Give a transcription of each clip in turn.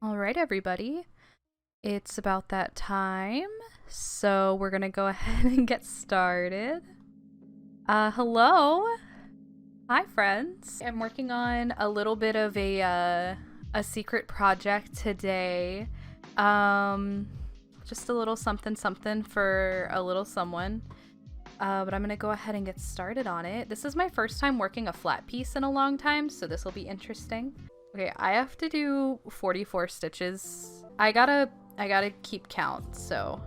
All right, everybody. It's about that time, so we're gonna go ahead and get started. Hello. Hi, friends. I'm working on a little bit of a secret project today. Just a little something something for a little someone. But I'm gonna go ahead and get started on it. This is my first time working a flat piece in a long time, so this will be interesting. Okay, I have to do 44 stitches. I gotta keep count, so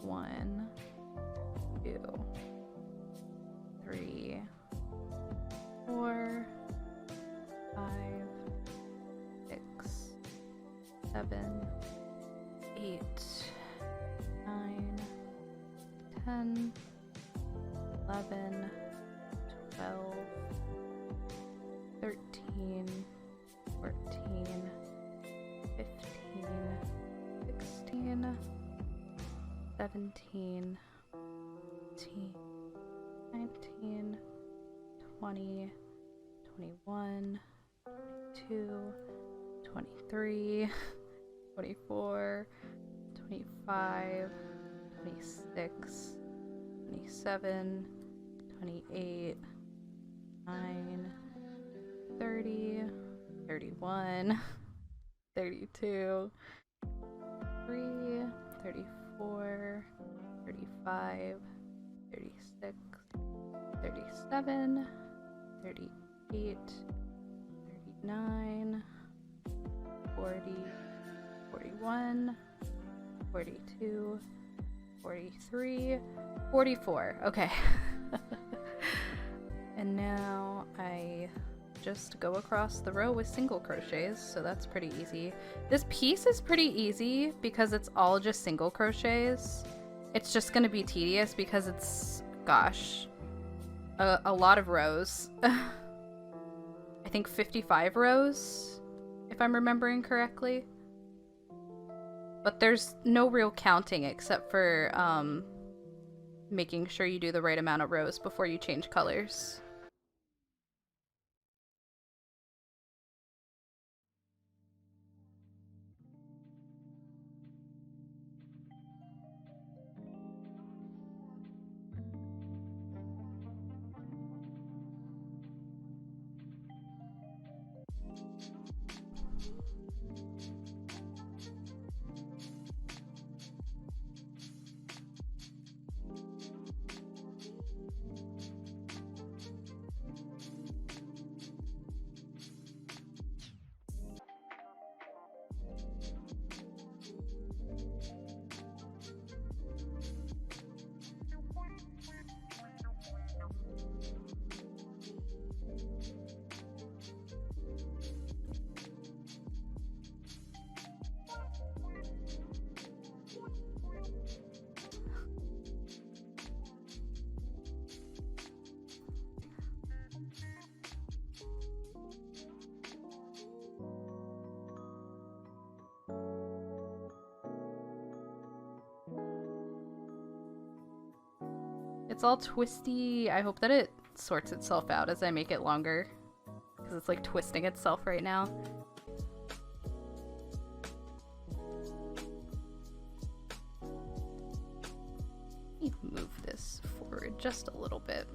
1, 2, 3, 4, 5, 6, 7, 8, 9, 10, 11, 12, 13, 14, 15, 16, 17, 18, 19, 20, 21, 22, 23, 24, 25, 26, 27, 28, 9, 30, 31, 32, 33, 34, 35, 36, 37, 38, 39, 40, 41, 42, 43, 44. Okay. And now I just go across the row with single crochets, so that's pretty easy. This piece is pretty easy because it's all just single crochets. It's just gonna be tedious because it's, gosh, a lot of rows. I think 55 rows, if I'm remembering correctly. But there's no real counting except for making sure you do the right amount of rows before you change colors. It's all twisty. I hope that it sorts itself out as I make it longer, because it's like twisting itself right now. Let me move this forward just a little bit.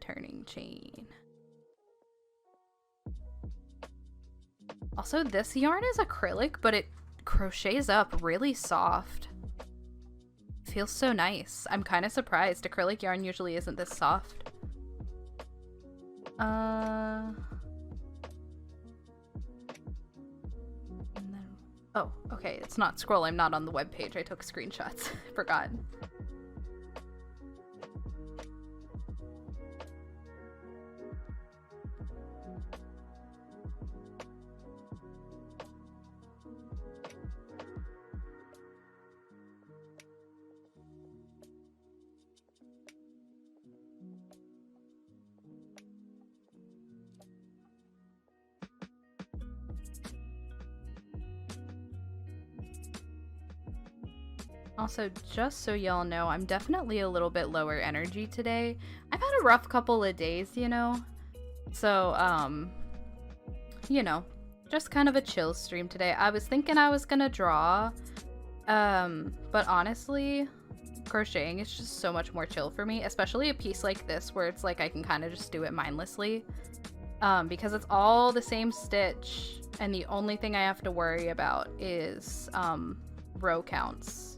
turning chain. Also, this yarn is acrylic, but it crochets up really soft. Feels so nice. I'm kind of surprised. Acrylic yarn usually isn't this soft. And then, oh, okay. It's not scroll. I'm not on the web page. I took screenshots. Forgot. Also, just so y'all know, I'm definitely a little bit lower energy today. I've had a rough couple of days, you know? So, you know, just kind of a chill stream today. I was thinking I was gonna draw, but honestly, crocheting is just so much more chill for me, especially a piece like this where it's like I can kind of just do it mindlessly, because it's all the same stitch, and the only thing I have to worry about is, row counts.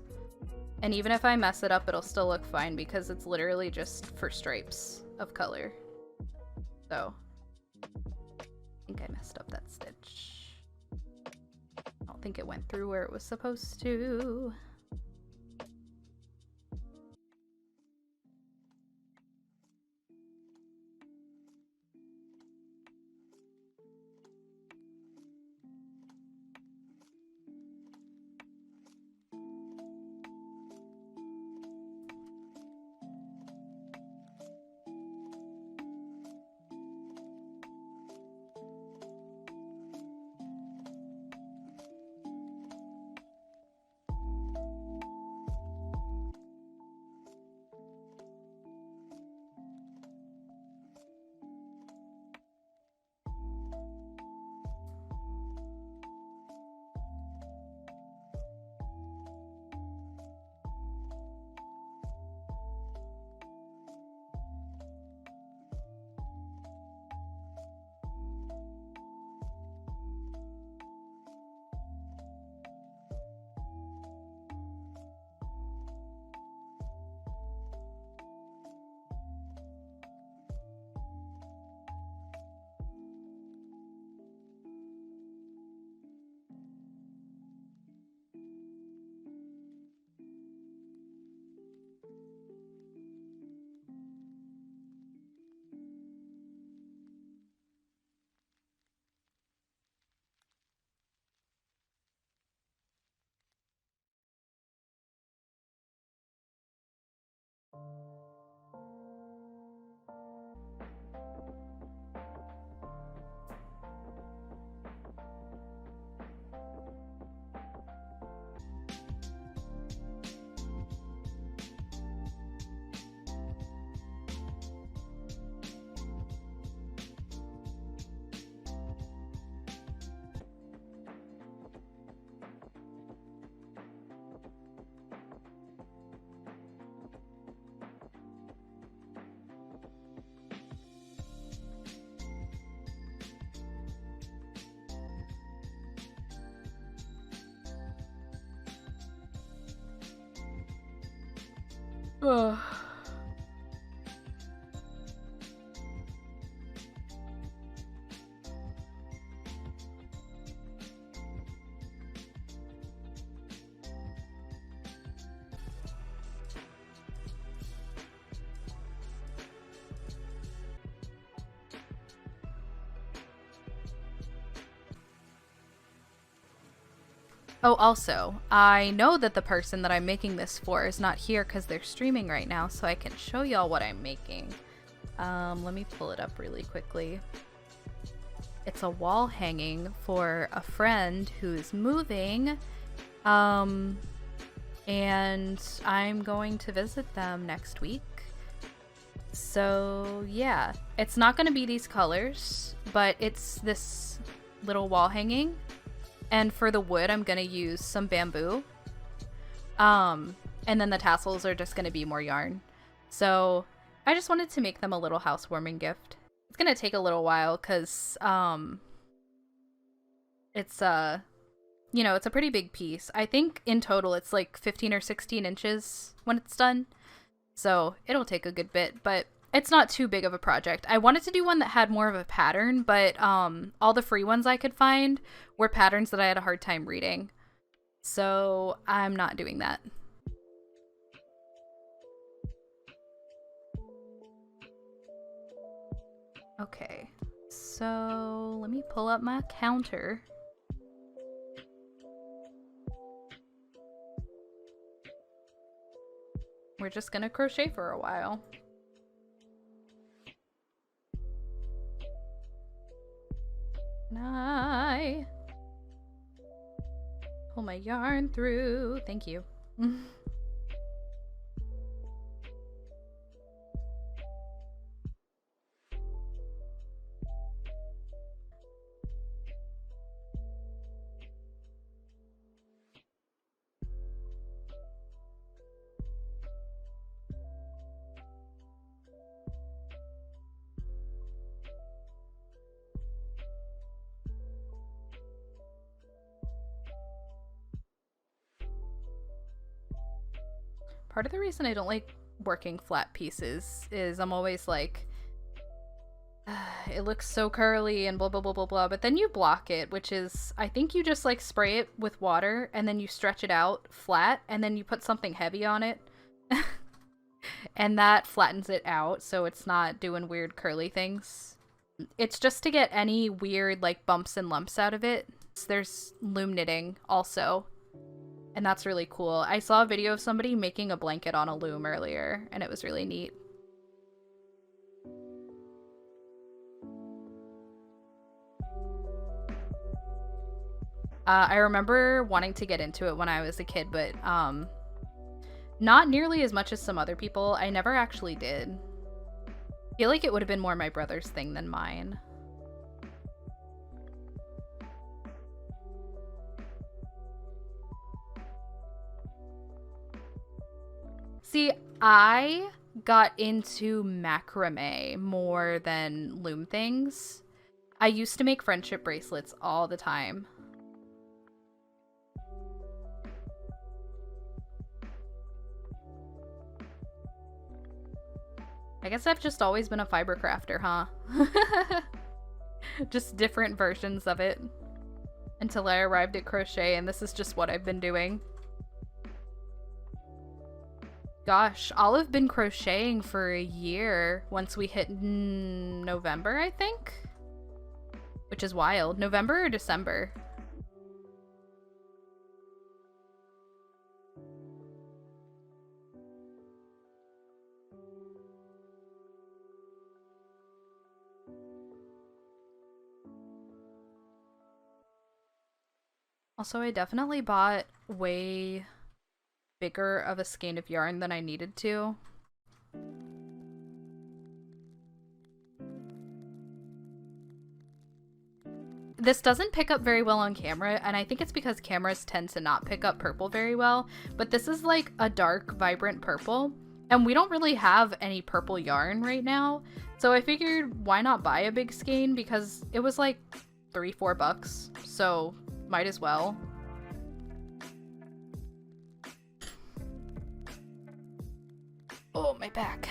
And even if I mess it up, it'll still look fine because it's literally just for stripes of color. So, I think I messed up that stitch. I don't think it went through where it was supposed to. Ugh. Oh, also, I know that the person that I'm making this for is not here because they're streaming right now, so I can show y'all what I'm making. Let me pull it up really quickly. It's a wall hanging for a friend who's moving, and I'm going to visit them next week. So, yeah. It's not going to be these colors, but it's this little wall hanging. And for the wood, I'm going to use some bamboo. And then the tassels are just going to be more yarn. So I just wanted to make them a little housewarming gift. It's gonna take a little while because it's you know, it's a pretty big piece. I think in total it's like 15 or 16 inches when it's done. So it'll take a good bit, but it's not too big of a project. I wanted to do one that had more of a pattern, but all the free ones I could find were patterns that I had a hard time reading. So I'm not doing that. Okay, so let me pull up my counter. We're just gonna crochet for a while. And I pull my yarn through. Thank you. Part of the reason I don't like working flat pieces is I'm always like, it looks so curly and blah blah blah blah blah, but then you block it, which is, I think you just like spray it with water and then you stretch it out flat and then you put something heavy on it and that flattens it out so it's not doing weird curly things. It's just to get any weird like bumps and lumps out of it. There's loom knitting also, and that's really cool. I saw a video of somebody making a blanket on a loom earlier, and it was really neat. I remember wanting to get into it when I was a kid, but not nearly as much as some other people. I never actually did. I feel like it would have been more my brother's thing than mine. See, I got into macrame more than loom things. I used to make friendship bracelets all the time. I guess I've just always been a fiber crafter, huh? Just different versions of it until I arrived at crochet, and this is just what I've been doing. Gosh, I'll have been crocheting for a year once we hit November, I think? Which is wild. November or December? Also, I definitely bought way bigger of a skein of yarn than I needed to. This doesn't pick up very well on camera, and I think it's because cameras tend to not pick up purple very well, but this is like a dark, vibrant purple, and we don't really have any purple yarn right now, so I figured why not buy a big skein, because it was like $3-4, so might as well. Oh, my back.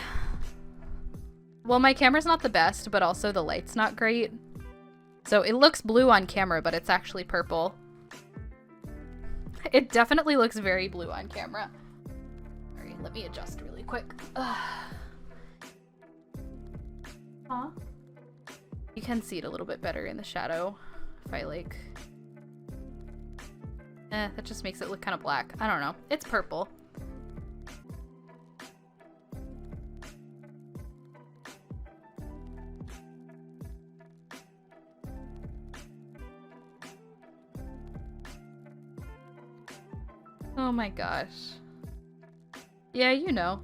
Well, my camera's not the best, but also the light's not great. So it looks blue on camera, but it's actually purple. It definitely looks very blue on camera. Alright, let me adjust really quick. Huh? You can see it a little bit better in the shadow if I like... that just makes it look kind of black. I don't know. It's purple. Oh my gosh. Yeah, you know.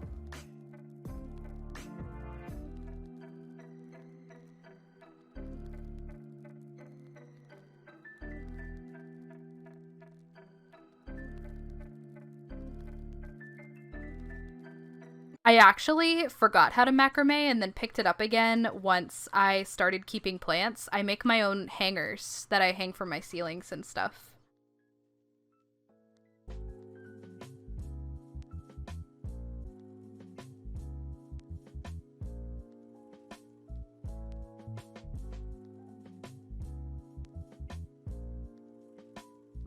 I actually forgot how to macrame and then picked it up again once I started keeping plants. I make my own hangers that I hang from my ceilings and stuff.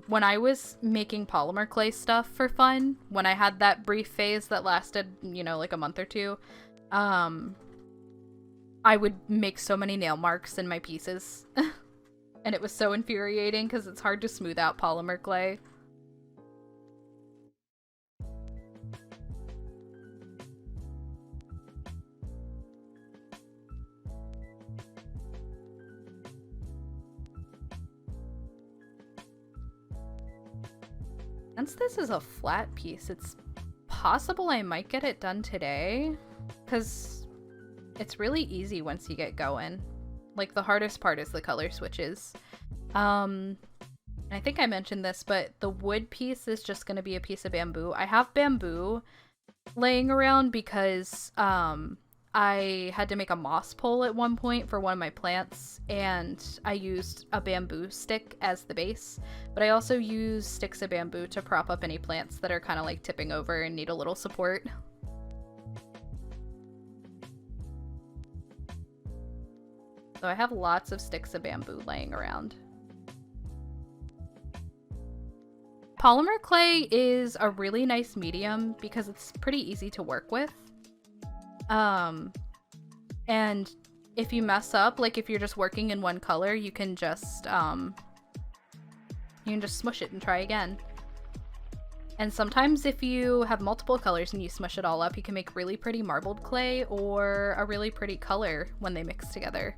When I was making polymer clay stuff for fun, when I had that brief phase that lasted, you know, like a month or two, I would make so many nail marks in my pieces. And it was so infuriating because it's hard to smooth out polymer clay. Since this is a flat piece, it's possible I might get it done today, because it's really easy once you get going. Like, the hardest part is the color switches. I think I mentioned this, but the wood piece is just going to be a piece of bamboo. I have bamboo laying around because I had to make a moss pole at one point for one of my plants, and I used a bamboo stick as the base, but I also use sticks of bamboo to prop up any plants that are kind of like tipping over and need a little support. So I have lots of sticks of bamboo laying around. Polymer clay is a really nice medium because it's pretty easy to work with. And if you mess up, like if you're just working in one color, you can just smush it and try again. And sometimes if you have multiple colors and you smush it all up, you can make really pretty marbled clay or a really pretty color when they mix together.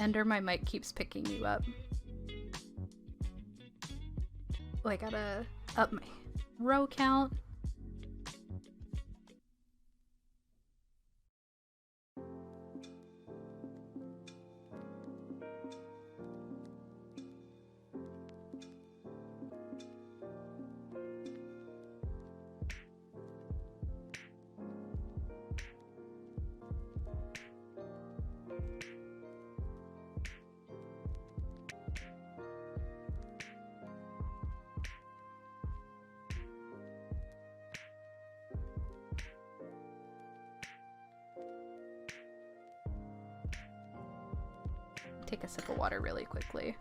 Ender, my mic keeps picking you up. Oh, I gotta up my row count. take a sip of water really quickly.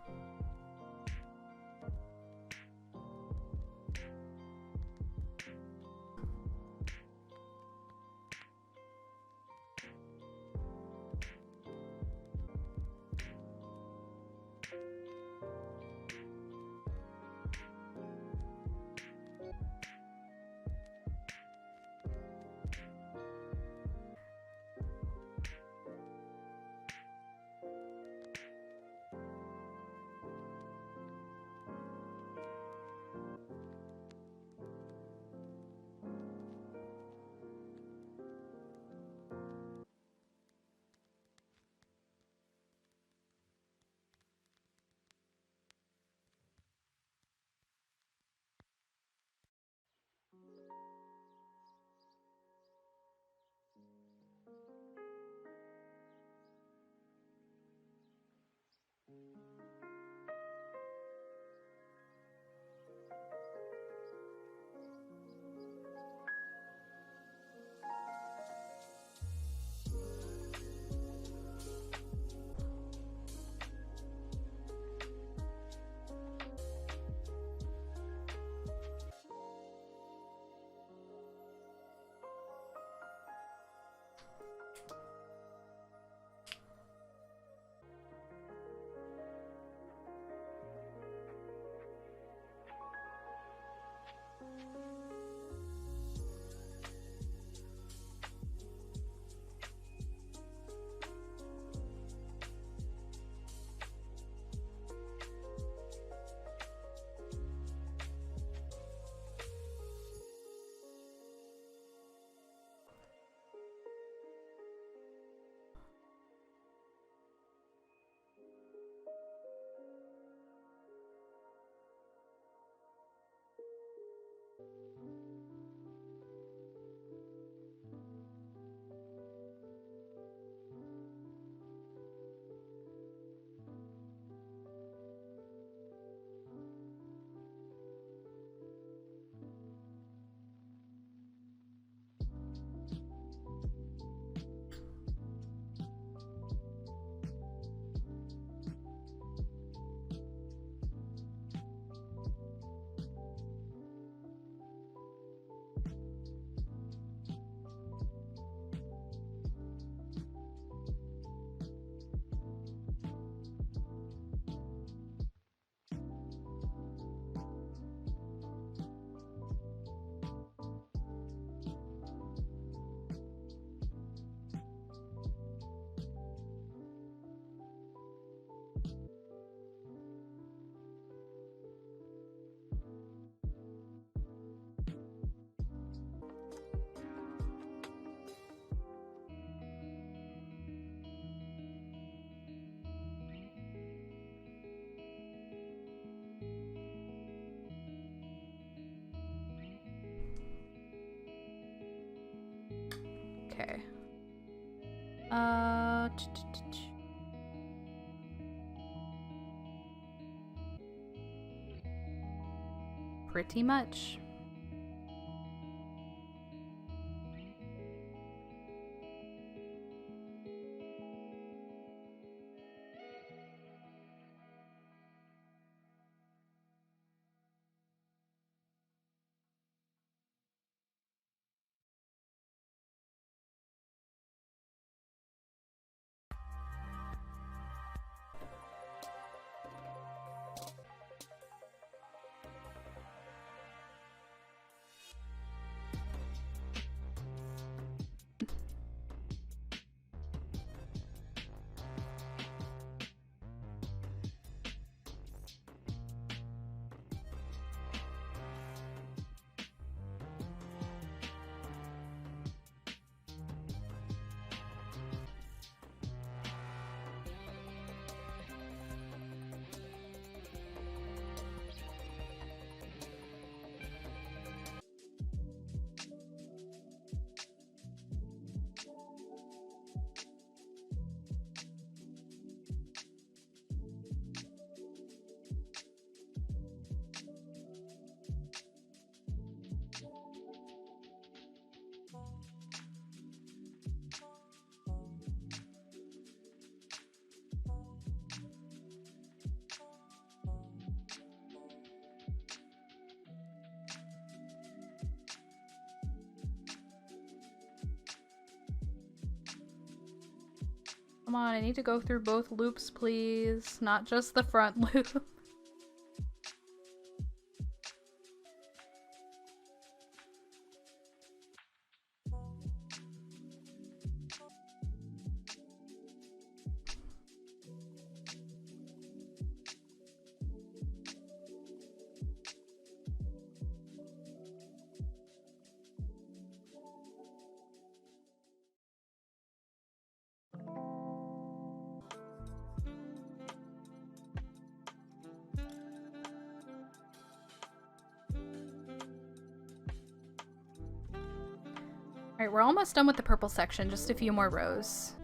Okay. Pretty much. Come on, I need to go through both loops, please. Not just the front loop. Alright, we're almost done with the purple section, just a few more rows.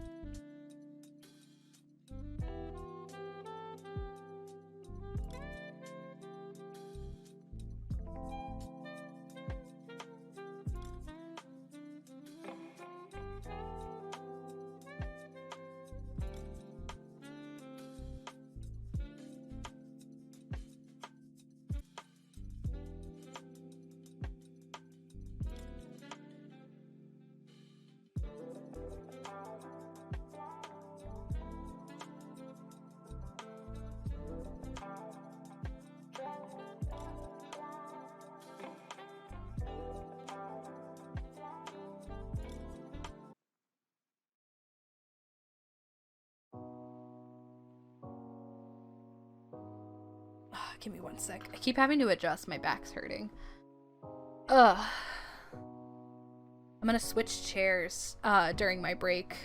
Give me one sec. I keep having to adjust. My back's hurting. Ugh. I'm gonna switch chairs during my break.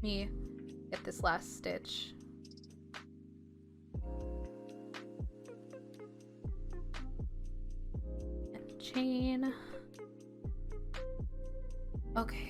Me get this last stitch. And chain. Okay.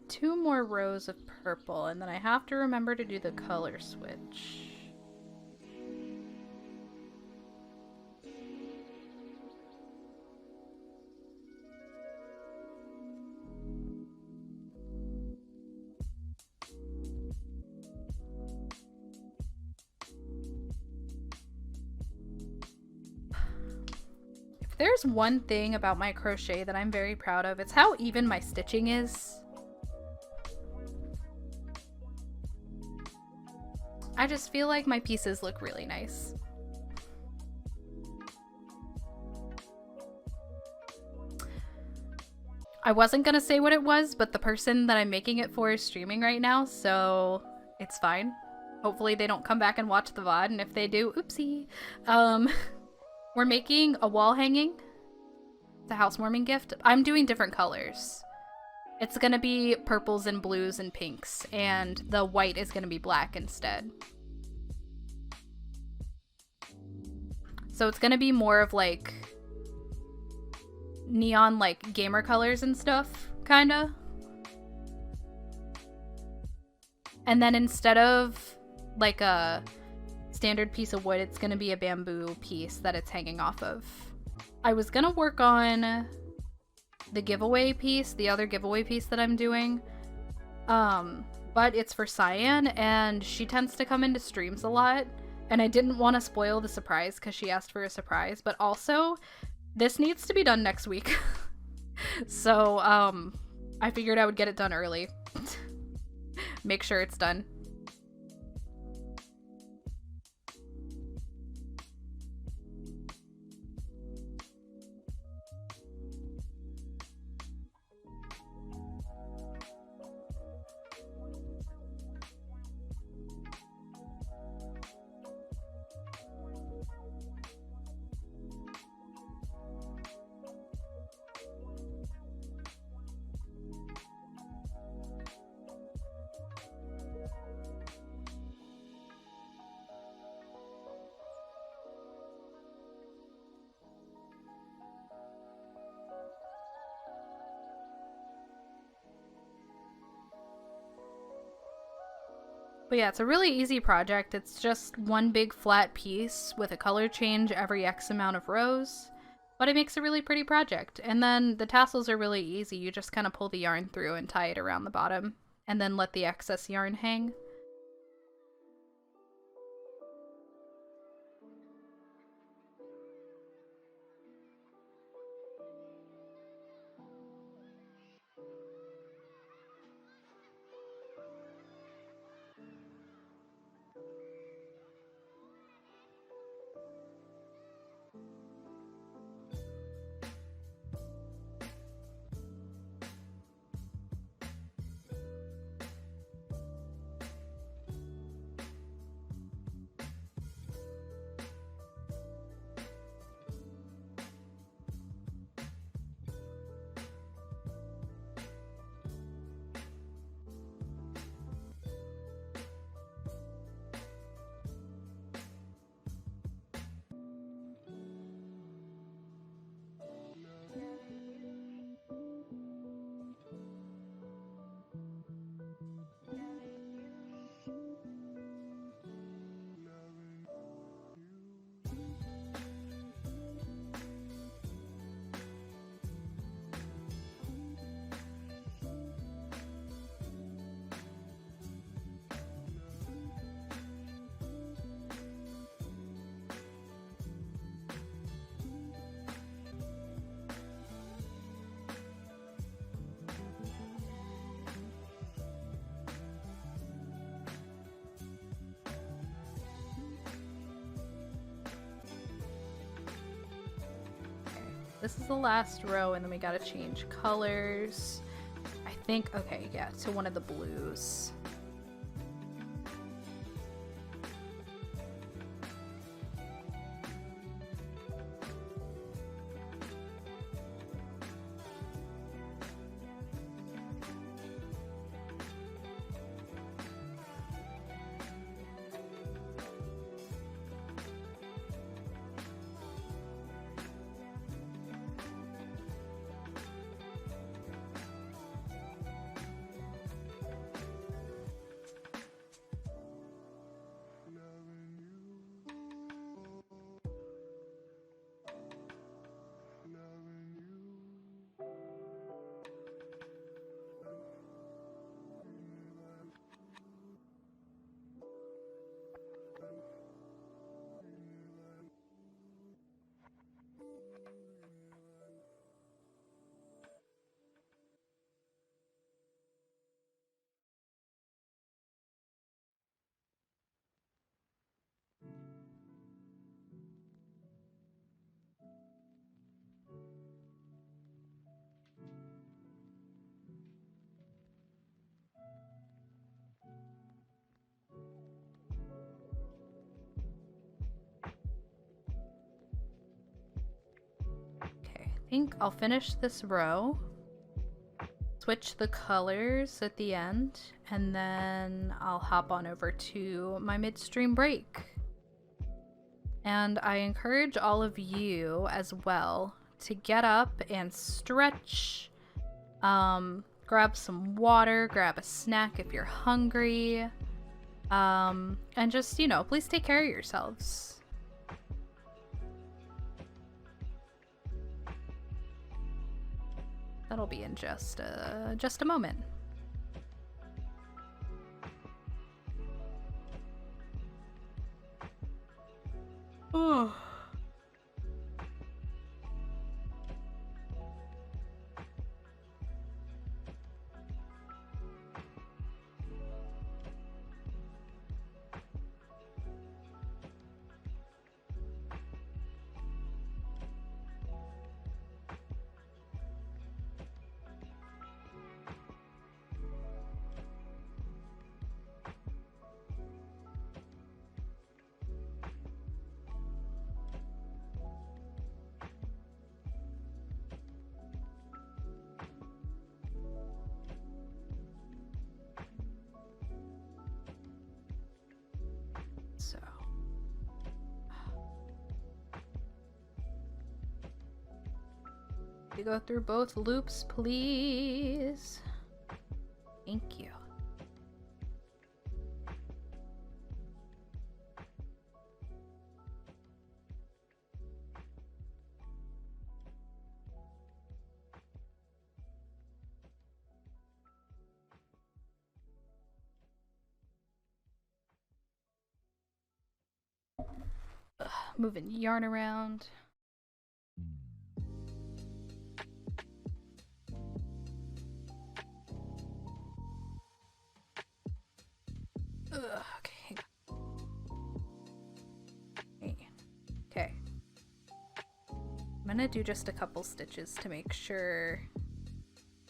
2 more rows of purple, and then I have to remember to do the color switch. If there's one thing about my crochet that I'm very proud of, it's how even my stitching is. I just feel like my pieces look really nice. I wasn't gonna say what it was, but the person that I'm making it for is streaming right now, so it's fine. Hopefully they don't come back and watch the VOD, and if they do, oopsie. We're making a wall hanging. It's a housewarming gift. I'm doing different colors. It's gonna be purples and blues and pinks, and the white is gonna be black instead. So it's gonna be more of like neon like gamer colors and stuff, kinda. And then instead of like a standard piece of wood, it's gonna be a bamboo piece that it's hanging off of. I was gonna work on the giveaway piece, the other giveaway piece that I'm doing, but it's for Cyan, and she tends to come into streams a lot, and I didn't want to spoil the surprise because she asked for a surprise, but also this needs to be done next week. So I figured I would get it done early. Make sure it's done. But yeah, it's a really easy project. It's just one big flat piece with a color change every X amount of rows, but it makes a really pretty project. And then the tassels are really easy. You just kind of pull the yarn through and tie it around the bottom, and then let the excess yarn hang. This is the last row, and then we gotta change colors. I think, okay, yeah, to one of the blues. think I'll finish this row, switch the colors at the end, and then I'll hop on over to my midstream break. And I encourage all of you as well to get up and stretch, grab some water, grab a snack if you're hungry, and just, you know, please take care of yourselves. That'll be in just a moment. Oh. So, you go through both loops, please. Thank you. Moving yarn around. Okay. Okay. I'm gonna do just a couple stitches to make sure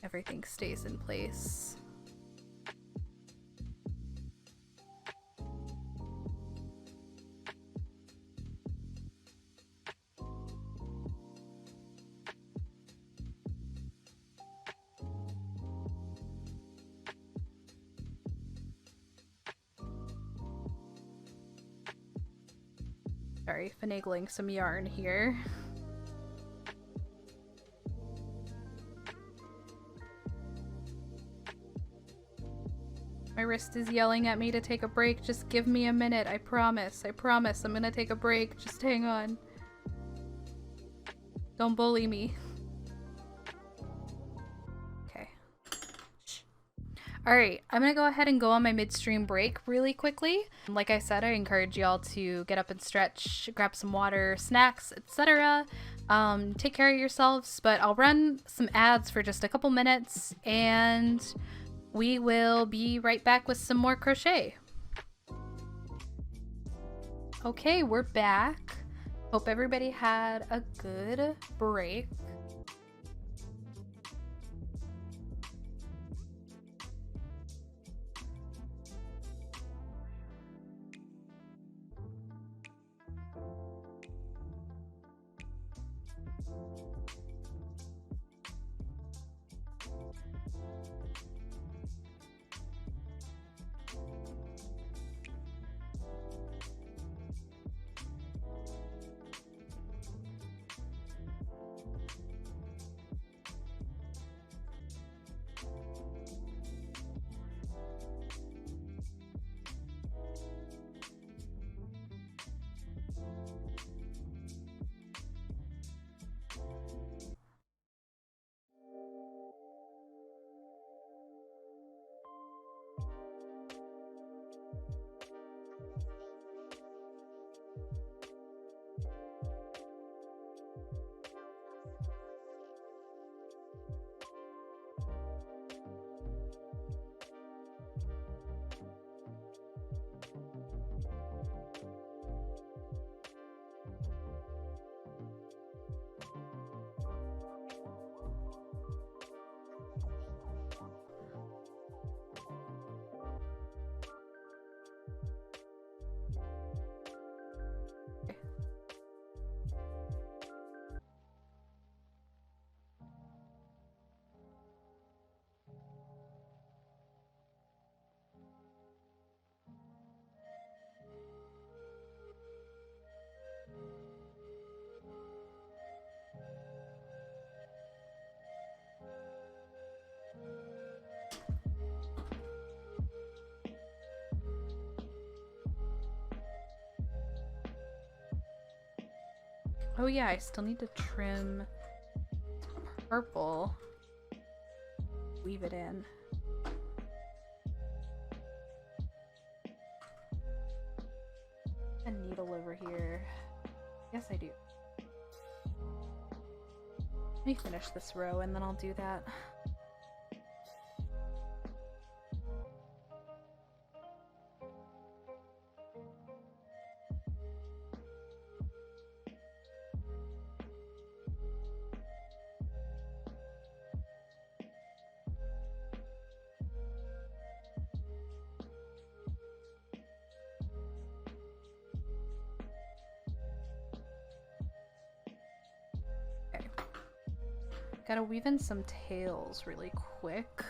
everything stays in place. Sorry, finagling some yarn here. My wrist is yelling at me to take a break. Just give me a minute. I promise. I promise. I'm gonna take a break. Just hang on. Don't bully me. Okay. Shh. Alright, I'm gonna go ahead and go on my midstream break really quickly. Like I said, I encourage y'all to get up and stretch, grab some water, snacks, etc. Take care of yourselves, but I'll run some ads for just a couple minutes and we will be right back with some more crochet. Okay, we're back. Hope everybody had a good break. Oh yeah, I still need to trim purple. Weave it in. A needle over here. Yes, I do. Let me finish this row and then I'll do that. Gotta weave in some tails really quick.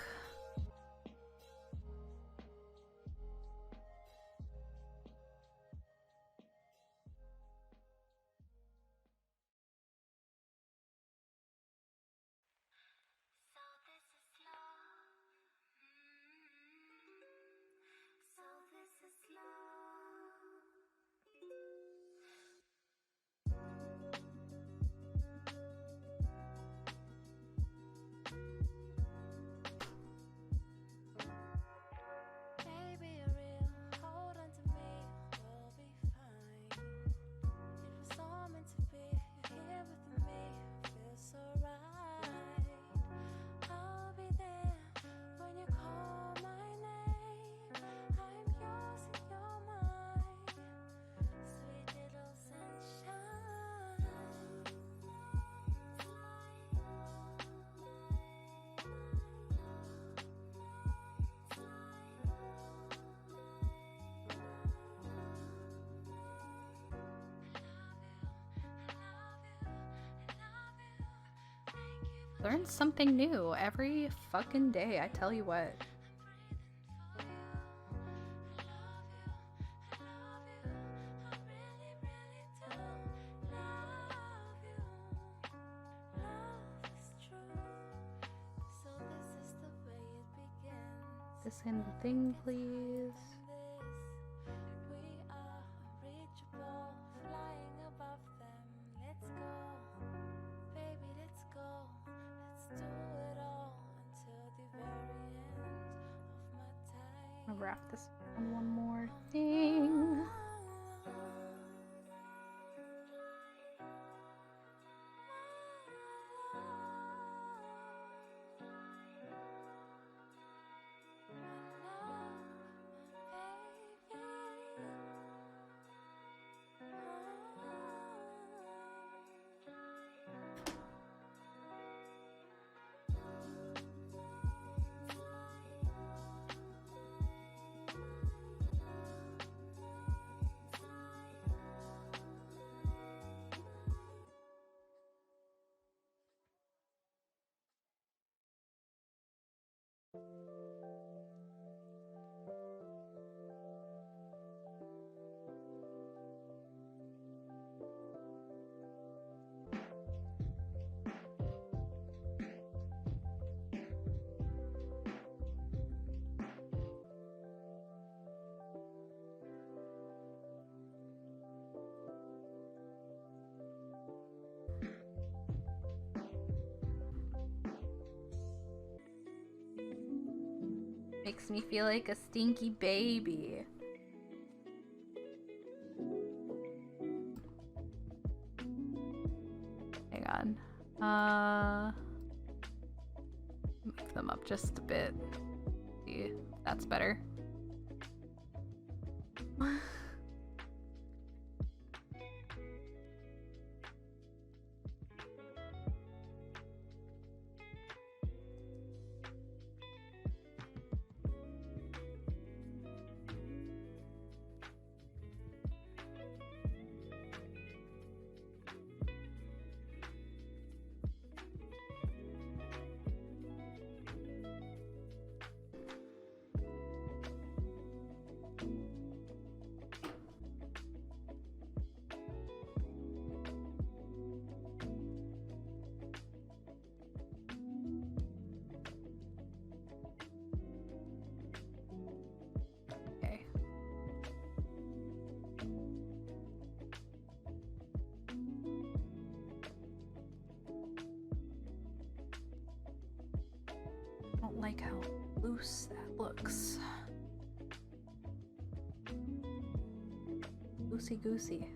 Learn something new every fucking day, I tell you what. This in the thing, please. I'll wrap this on one more thing. Makes me feel like a stinky baby. Hang on. Move them up just a bit. See, that's better. loose that looks. Loosey goosey.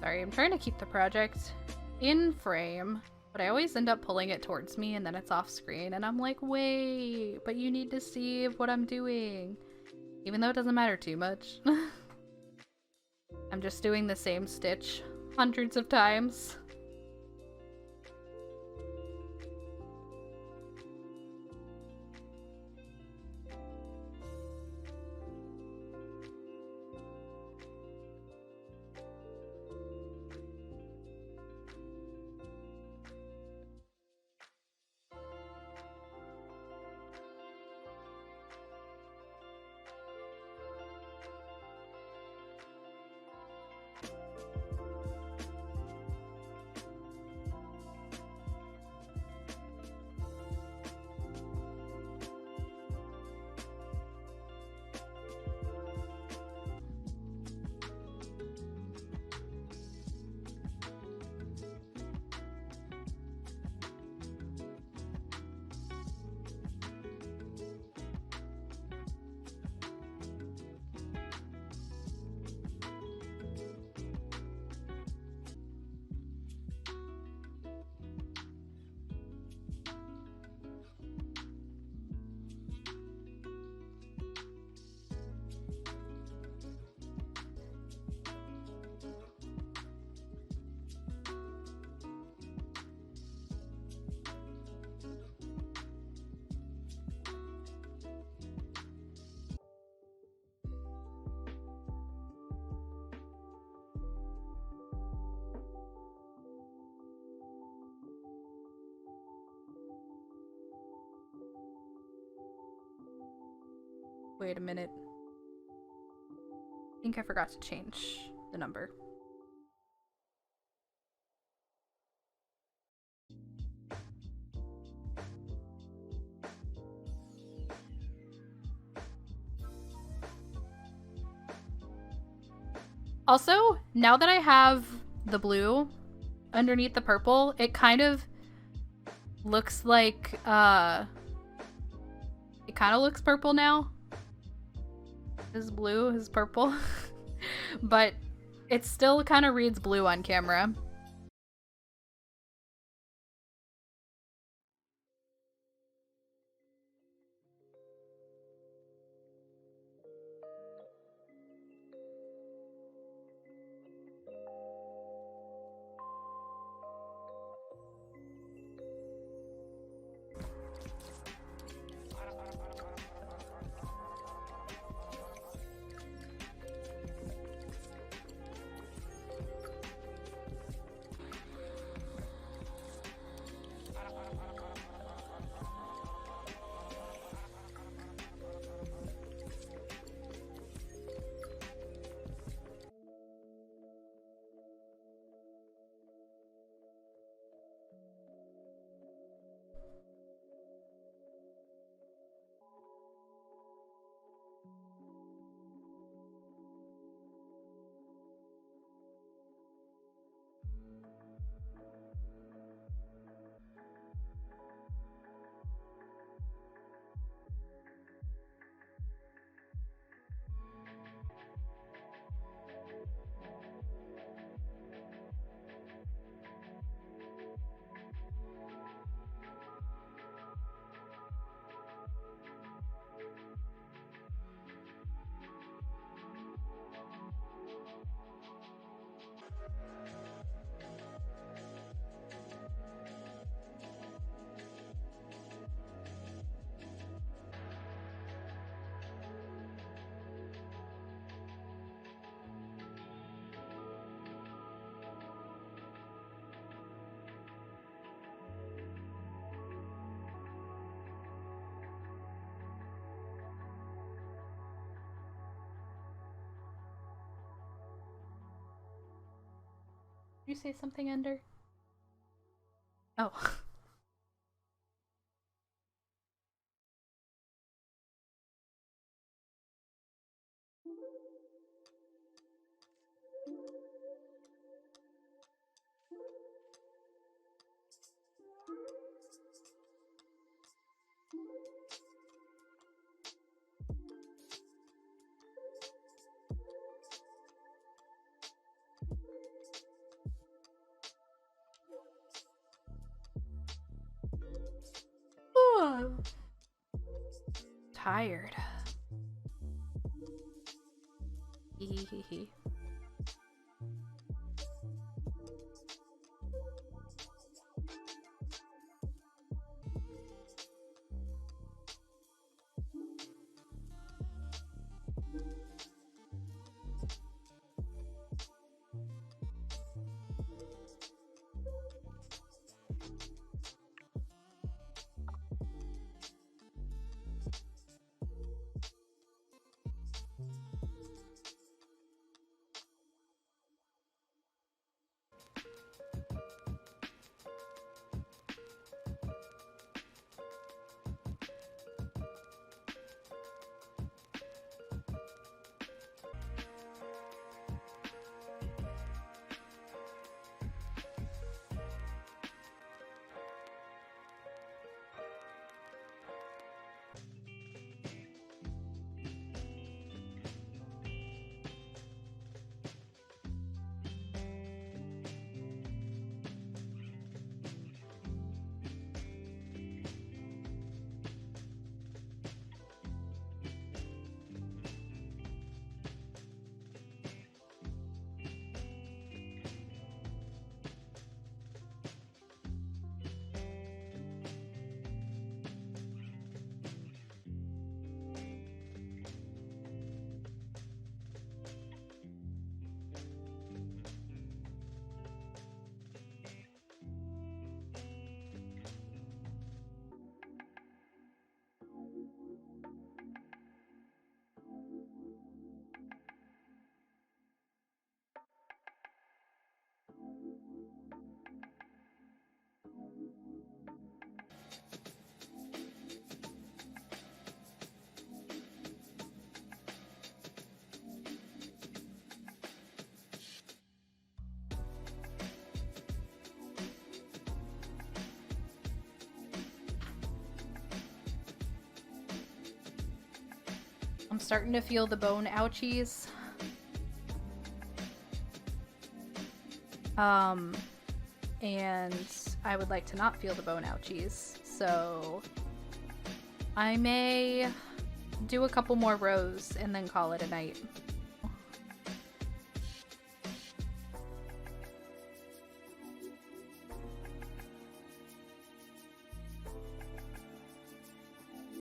Sorry, I'm trying to keep the project in frame, but I always end up pulling it towards me and then it's off screen and I'm like, wait, but you need to see what I'm doing. Even though it doesn't matter too much. I'm just doing the same stitch hundreds of times. Wait a minute. I think I forgot to change the number. Also, now that I have the blue underneath the purple, it kind of looks like, it kind of looks purple now. His blue, his purple. But it still kind of reads blue on camera. You say something, Ender? Oh. Tired. Hee. I'm starting to feel the bone ouchies. And I would like to not feel the bone ouchies, so I may do a couple more rows and then call it a night.